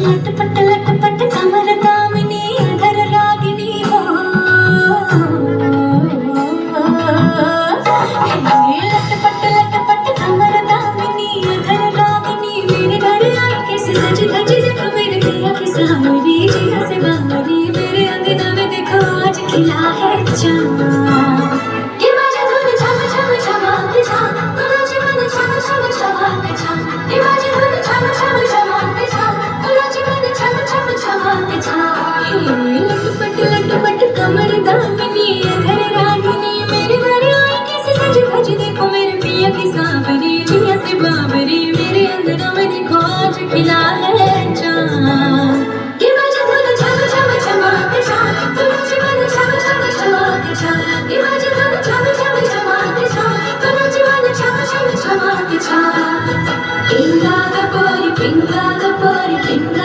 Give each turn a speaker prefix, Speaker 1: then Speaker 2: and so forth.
Speaker 1: लटपट लटपट कमर दामिनी अधर रागिनी हो, लटपट लटपट कमर दामिनी अधर रागिनी, मेरे घर आई कैसे सजी धजी, देखो मेरे पिया की सावरी, जिया से बावरी, मेरे अंगना में देखो आज खिला है चाँद। ये माझी धुन छम छम छमाते छान, तुझे मन छम छम छमाते छान, ये माझी धुन छम छम छमाते छान, तुझे मन छम छम छमाते छान। लटपट लटपट कमर दामिनी अधर रागिनी, मेरे घर आई कैसे सज धज, देखो मेरे पिया की सावरी, जिया से बावरी, मेरे अंगना में देखो आज खिला है चाँद। ये माझी धुन छम छम छमाते छान, तुझे मन छम छम छमाते छान, ये माझी धुन छम छम छमाते छान, तुझे मन छम छम छमाते छान। पिंगा ग पोरी पिंगा ग पोरी पिंगा